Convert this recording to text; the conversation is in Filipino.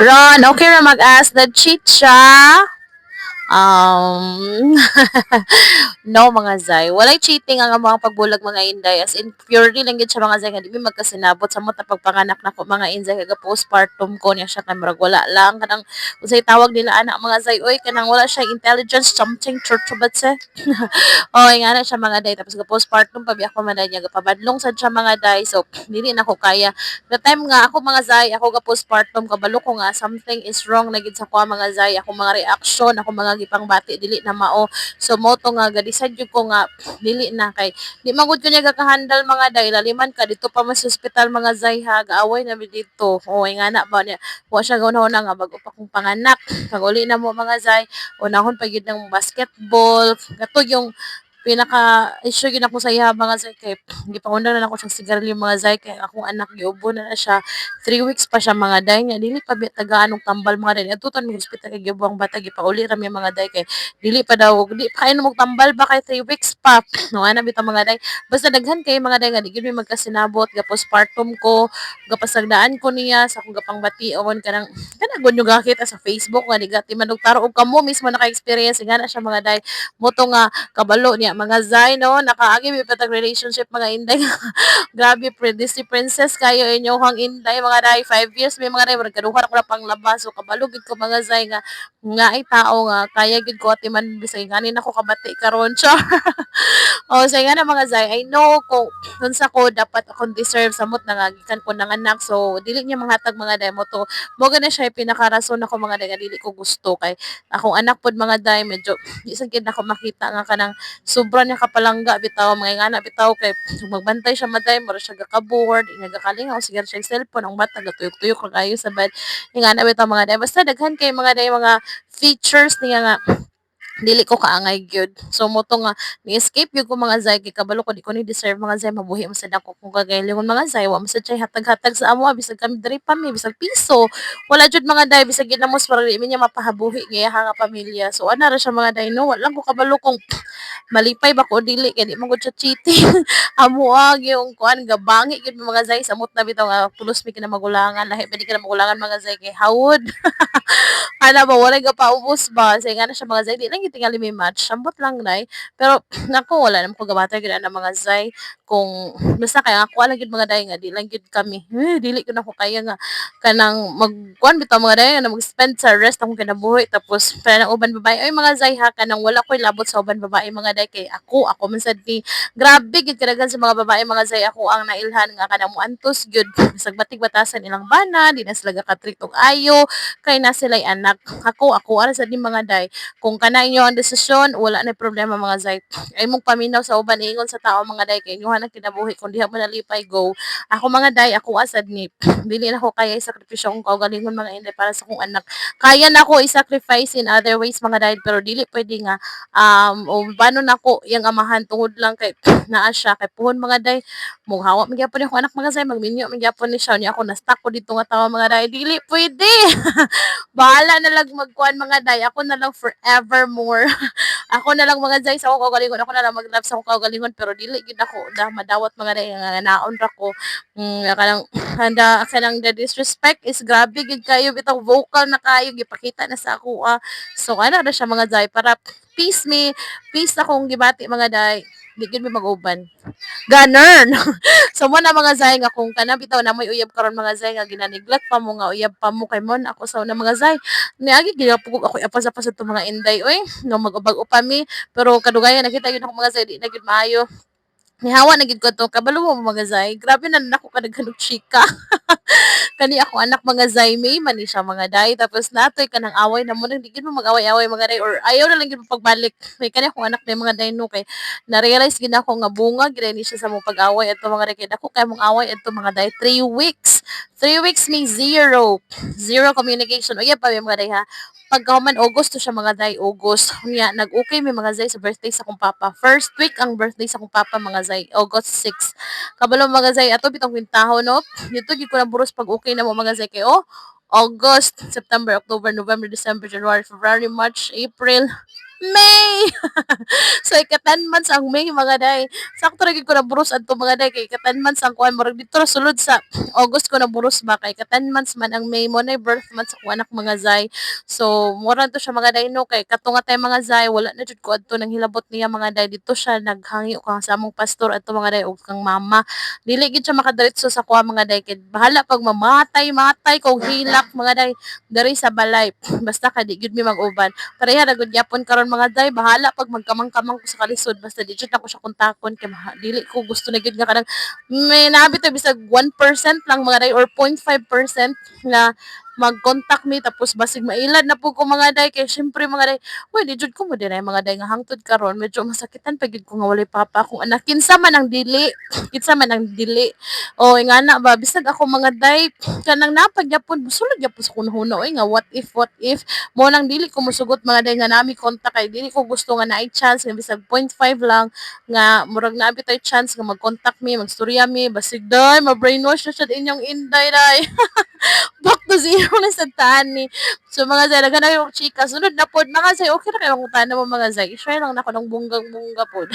Ron, okay ra mag-ask the chicha. Um, no mga zay. Walay cheating ang mga pagbulag mga inday. As in, purely lang gid siya mga zay. Nga di mi magkasinabot sa mo pagpanganak na ko mga inday. Kaga postpartum ko niya siya kamurag wala lang. Kanang, usay tawag nila anak mga zay. Oy, kanang wala siya intelligence, something church ba siya? Oy, nga na siya mga day. Tapos postpartum pa ako man niya. Pabadlong sad siya mga day. So, dili na ko kaya. The time nga ako mga zay, ako ga postpartum kabalo ko nga something is wrong na gid sa ko mga zay. Ako mga reaction, ako mga gipang bati dili na mao. So mo to nga gadisad jud ko nga dili na kay di magud ko niya gakahandle mga day laliman ka dito pa mas hospital mga zay ha gaaway na mi dito. Oy nga na ba niya. Wa siya gahuna nga bago pa kong panganak. Pag uli na mo mga zay, unahon pa gyud ng basketball. Kato yung pinaka-issue yun ako sa iya mga zay kay gipauna na ako siyang sigarilyo mga zay kay akong anak giubo na siya 3 weeks pa siya mga day niya dili pa tagaan og tambal mga day atutan mi hospital kay giubo ang bata gipauli ra mi mga day kay dili pa daw di pa kayo mog tambal ba kay 3 weeks pa no ana bitaw mga day basta daghan kay mga day nga di gyud mi magkasinabot ga postpartum ko gapasagdaan ko niya sa akong gapangbation kanang gud yung gakita sa Facebook nga di gati man og taro og kamo mismo naka-experience nga na siya mga day mo to nga kabalo niya mga zay no nakaagi mi patag relationship mga inday grabe Disney princess kayo inyong inday mga day 5 years may mga day magkaduha ako na panglabas so kabalo gid ko mga zay nga ay tao nga kaya gid ko ati man bisag ganin ako kabati karon siya oh say nga na mga zay I know kung unsa ko dapat akong deserve samot nangagikan ko ng anak so dili niya manghatag mga day mo to mo gana siya yung pinakarason ako mga day nga dili ko gusto kay akong anak pod mga day medyo di sa gid ako makita nga kanang sobra niya kapalangga bitaw mga ingana bitaw kay magbantay siya maday mura siya gaka-board inya gakalingaw sige siya cellphone ang bata gatuyok-tuyok kayo sa bed ingana bitaw mga day basta daghan kay mga day mga features niya nga dili ko kaangay gyud. So mo to nga ni-escape gyud ko mga zay kay kabalo ko di ko ni deserve mga zay mabuhi mo sa dako kung kagalingon mga zay wa mo sa chay hatag-hatag sa amo bisag kami diri pa mi bisag piso. Wala jud mga day bisag ginamos para di mi niya mapahabuhi nga nga pamilya. So ana ra siya mga day no wala ko kabalo kung malipay ba ko dili kay di man gud siya cheating. Amuag yung kuan gabangi gyud mga zay samot na bitaw nga pulos mi kinamagulangan lahi pa di kinamagulangan mga zay kay hawod. Ana ba wala ka paubos ba say nga na siya mga zay di lang gitingali may match ambot lang nay pero nako wala naman ko gabatay gid na mga zay kung basta kay ako lang gid mga day nga di lang gid kami dili ko na ko kaya nga kanang magkuan bitaw mga day nga mag-spend sa rest akong kinabuhi tapos para ng uban babae ay mga zay ha kanang wala ko'y labot sa uban babae mga day kay ako man sad ni grabe gid kadaghan sa mga babae mga zay ako ang nailhan nga kanang muantos gyud bisag batig batasan ilang bana di na sila gakatreat og ayo kay na sila'y anak. Ako ara sa di mga day. Kung kana inyo ang desisyon, wala na problema mga zay. Ay mong paminaw sa uban ingon sa tao mga day kay inyo hanang kinabuhi kung diha mo nalipay go. Ako mga day, ako asad ni dili na ko kaya isakripisyo kung kaugalingon mga inday para sa kong anak. Kaya na ako i-sacrifice in other ways mga day pero dili pwede nga o paano na ko yung amahan tungod lang kay naa siya kay puhon mga day mong hawa magyapon ako anak mga zay magminyo magyapon ni siya niya ako na stuck ko dito nga tawa mga day dili pwede bahala na lang magkuhan mga day. Ako na lang forevermore. Ako na lang mga day sa akong kaugalingon. Ako na lang mag-love sa akong kaugalingon. Pero dili gid ako da madawat mga day nga naon ra ko. Kanang handa kanang the disrespect is grabe gid kayo bitaw vocal na kayo gipakita na sa ako. So ana na siya mga day para peace akong gibati mga day. Di gid mi mag-uban. Ganern. So mo na mga zay nga kung kana bitaw na mo'y uyab karon mga zay nga ginaniglat pa mo nga uyab pa mo kay mon ako sa una mga zay. Niagi gigapugog ako apas-apas sa mga inday oy nga mag-ubag upami pero kadugayan nakita yun ako mga zay di na gyud maayo. Nihawa na gid ko to kabalo mo mga zay. Grabe na nako kadaghan og chika. Kani ako anak mga Zaymay man ni siya mga day tapos natoy ka ng away na mo nang di gid mo mag-away-away mga day or ayaw na lang gid mo pagbalik may kani akong anak day mga day no kay na-realize gid ako nga bunga gid ni siya sa mo pag-away adto mga day kay dako kay mong away adto mga day 3 weeks 3 weeks means zero communication o pa may mga day ha pagkahuman August to siya mga day August niya nag-okay may mga day sa birthday sa akong papa first week ang birthday sa akong papa mga day August 6 kabalo mga day ato bitong kwintaho no dito gid ko na buros pag okay na mo mga zay kay August, September, October, November, December, January, February, March, April. May! So ika-10 months ang May mga day. Sakto ra gyud ko naburos adto mga day kay ika-10 months ang kuan murag dito ra sulod sa August ko naburos ba kay ika-10 months man ang May mo na birth month sa kuha anak mga zay. So mura to siya mga day no kay kato nga tay mga zay wala na jud ko adto nang hilabot niya mga day dito siya naghangyo ka sa among pastor adto mga day ug kang mama. Dili gid siya makadiretso sa kuha mga day kay bahala pag mamatay kog hilak mga day diri sa balay. Basta ka di gid mi mag-uban. Pareha ra gud gyapon karon mga day bahala pag magkamang-kamang ko sa kalisod basta di jud ako siya kontakon kay dili ko gusto na gyud nga kanang may naabit na bisag 1% lang mga day or 0.5% na mag-contact me tapos basig mailad na po ko mga day kay syempre mga day uy di jud ko mo dinay mga day nga hangtod karon medyo masakitan pa gid ko nga walay papa akong anak kinsa man ang dili kinsa man ang dili o nga na ba bisag ako mga day kanang napag gyapon busulod gyapon sa kunhuno oy nga what if mo nang dili ko mosugot mga day nga nami kontak kay dili ko gusto nga naay chance nga bisag 0.5 lang nga murag naabi tay chance nga mag-contact me magstorya me basig day ma-brainwash na siya inyong inday day back to zero na sa tani so mga zay nagana yung chika sunod na pod mga zay okay na kayo kung tana mo mga zay i-share lang na ako ng bunggang bungga pod